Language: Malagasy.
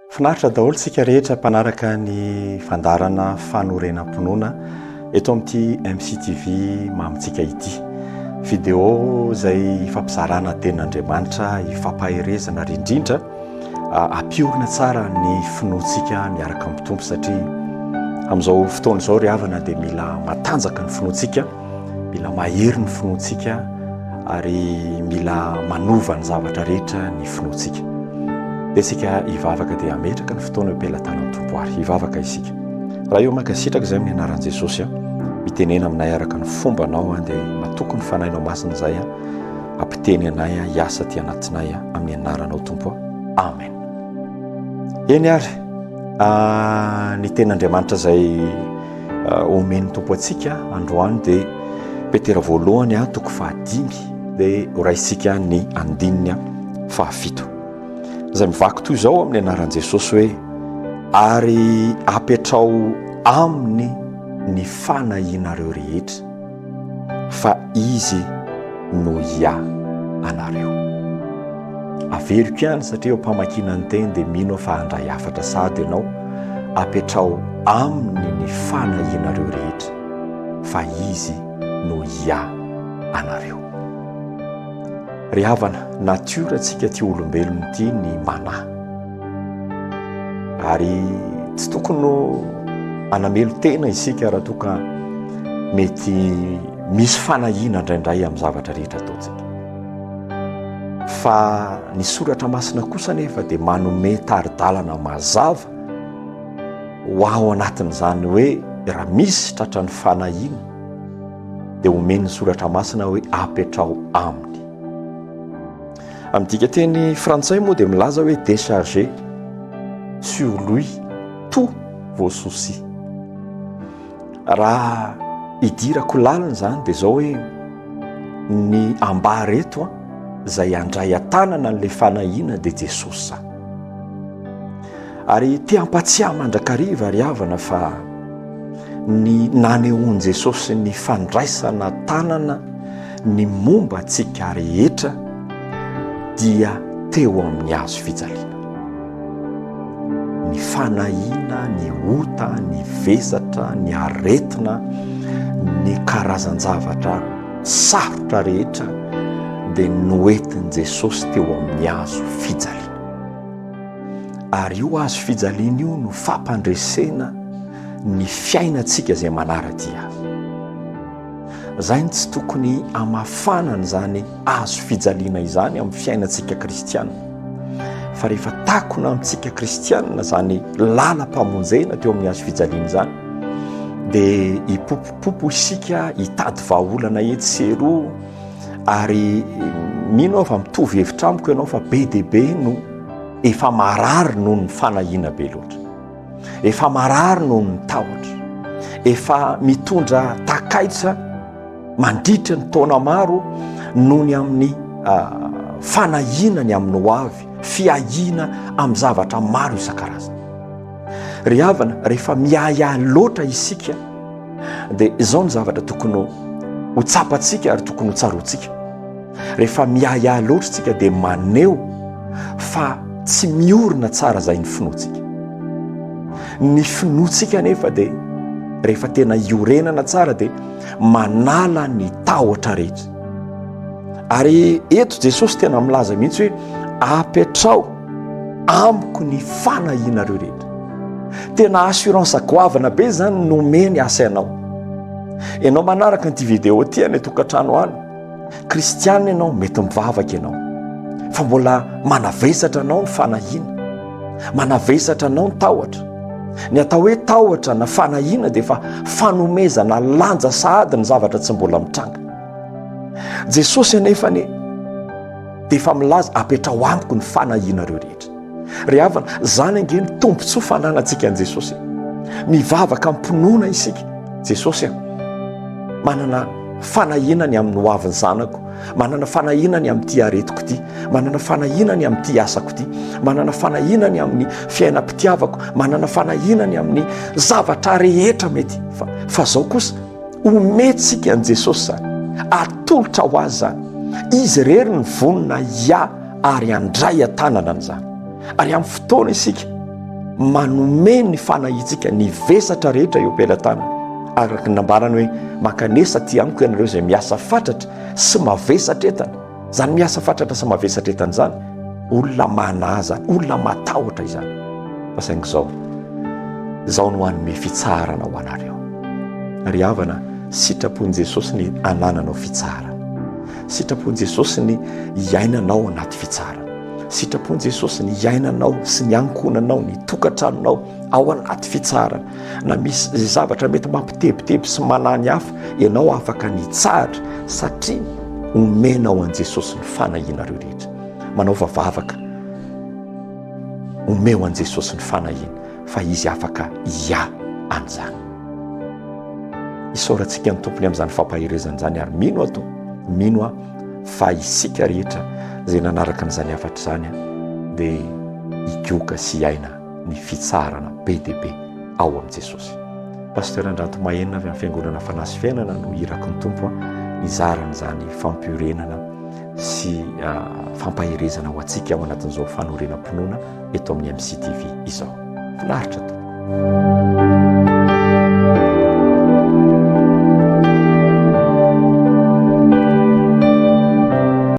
Finaritra daholo sika rehetra mpanaraka ny fandarana fanorenam-ponoana eto amin'ity MCTV mamitsika ity. Video izay fampizarana tenin'Andriamanitra, ifampaherezana rindrindra, ampiorina tsara ny finoantsika miaraka amin'ny Tompo satria amin'izao fotoana izao ry havana dia mila matanjaka ny finoantsika, mila mahery ny finoantsika ary mila manova ny zavatra rehetra ny finoantsika. Dia isika hivavaka dia ametraka ny fotoana am-pelantanan'ny Tompo ary hivavaka isika. Raha eo mankasitraka izay amin'ny anaran'i Jesosy mitenena aminay araka ny fombanao dia matoky ny fanahinao masina izay ampiteny anay hiasa ty anatinay amin'ny anaranao Tompo. Amen. Eny ary ny ten'Andriamanitra izay omen'ny Tompo antsika androany dia Petera voalohany toko 5 dia oraisika ny 5. Izay mivaky toy izao amin'ny anaran'i Jesosy hoe ary apetrao aminy ny fanahinareo rehetra fa izy no ia anareo. Averiko ihany satria mpamakina ny teny dia mino fa handray hafatra sady ianao. Apetrao aminy ny fanahinareo rehetra fa izy no ia anareo. Ry havana, natiora antsika ty olombelona ity ny mana. Ary tsy tokony anamelo tena isika raha toka mety misy fanahina indraindray amin'ny zavatra rehetra ataontsika. Fa ny soratra masina kosa nefa dia manome taridalana mazava ho ao anatin'izany hoe raha misy tratran'ny fanahina dia omeny ny soratra masina hoe apetrao aminy. Amin'ny dikateny frantsay moa dia milaza hoe décharger sur lui tous vos soucis. Raha idirako lalina izany dia izao hoe ny ambareto izay andray an-tanana n'ilay fanahina dia Jesosy. Ary te hampatsiahy mandrakariva ry havana fa ny nanehoan'i Jesosy ny fandraisana tanana ny momba antsika rehetra dia teo amin'ny hazo fijaliana. Ny fanahina, ny ota, ny vezatra, ny aretina, ny karazan-javatra sarotra rehetra dia noentin'i Jesosy teo amin'ny hazo fijaliana. Ary io hazo fijaliana io no fampandresena ny fiainantsika izay manara-ty azy. Izay tsy tokony hamafanana izany hazo fijaliana izany amin'ny fiainantsika kristianina. Fa rehefa takona amintsika kristianina izany lalam-pamonjena teo amin'ny hazo fijaliana izany dia hipopopopo isika hitady vahaolana etsy sy eroa ary mino fa mitovy hevitra amiko ianao fa be dia be no efa marary noho ny fanahina be loatra, efa marary noho ny tahotra, efa mitondra takaitra mandritra ny taona maro noho ny amin'ny fanahina ny amin'ny ho avy, fiahina amin'ny zavatra maro isan-karazany. Ry havana, rehefa miahiahy loatra isika dia izao ny zavatra tokony ho tsapantsika ary tokony ho tsaroantsika. Rehefa miahiahy loatra isika dia maneho fa tsy miorina tsara izay ny finoantsika. Ny finoantsika nefa dia rehefa tena iorenana tsara dia manala ny tahotra rehetra. Ary eto Jesosy tena milaza mihitsy hoe apetrao amiko ny fanahinareo rehetra. Tena assurance goavana be zany nomeny asa ianao. Ianao manaraka nyity video ty any tokantrano any, kristianina ianao, mety mivavaka ianao, fa mbola manavezatra anao ny fanahina, manavezatra anao ny tahotra. Ny atao hoe tahotra na fanahina dia fa fanomezana lanja sahady ny zavatra tsy mbola mitranga. Jesosy anefany dia efa milaza apetrao amiko ny fanahinareo rehetra. Ry havana, zany ange ny tombontsoa fananantsika an'i Jesosy. Mivavaka mmpinoana isika. Jesosy manana fanahinany amin'ny ho avin'ny zanako, manana fanahinany amin'ity aretiko ity, manana fanahinany amin'ity asako ity, manana fanahinany amin'ny fiainam-pitiavako, manana fanahinany amin'ny zavatra rehetra mety. Fa zao kosa ometsika an'i Jesosy zany, atolotra ho azy zany. Izy rery ny vonona ia ary andray an-tanana an'izany. Ary amin'ny fotoana isika manome ny fanahitsika ny vesatra rehetra eo am-pelatana, araky nambarany hoe makanesa ty amiko ianareo zay miasa fatratra sy mavesatra etana. Zany miasa fatratra sy mavesatra etana zany olona manaza, olona matahotra izany. Fa saingy zao no hanome fitsarana ho anareo. Ry havana, sitrapon'i Jesosy ny anananao fitsarana, sitrapon'i Jesosy ny iainanao anaty fitsarana, sitrapon'i Jesosy ny iainanao sy ny ankonanao, ny tokantranonao ao anaty fitsarana. Na misy zavatra mety mampitebiteby sy manany hafa, ianao afaka nitsahatra satria omenao an Jesosy ny fanahiana reo rehetra. Manao vavavaka, omeo an Jesosy ny fanahiana, fa izy afaka ia an'izany. Isaorantsika ny tompony amin'izany fampahirezana izany, ary mino ato, mino fa isika rehetra zay nanaraka n'izany hafatra izany dia higioka sy hiaina ny fitsarana be dia be ao amin'i Jesosy. Pasteur Andrato Mahenina avy amin'ny Fiangonana Fanasy Fiainana no iraky ny tompo nizaran'izany fampiorenana sy fampahirezana ho antsika ao anatin'izao fanorenam-pinoana eto amin'ny MCTV izao. Finaritra to.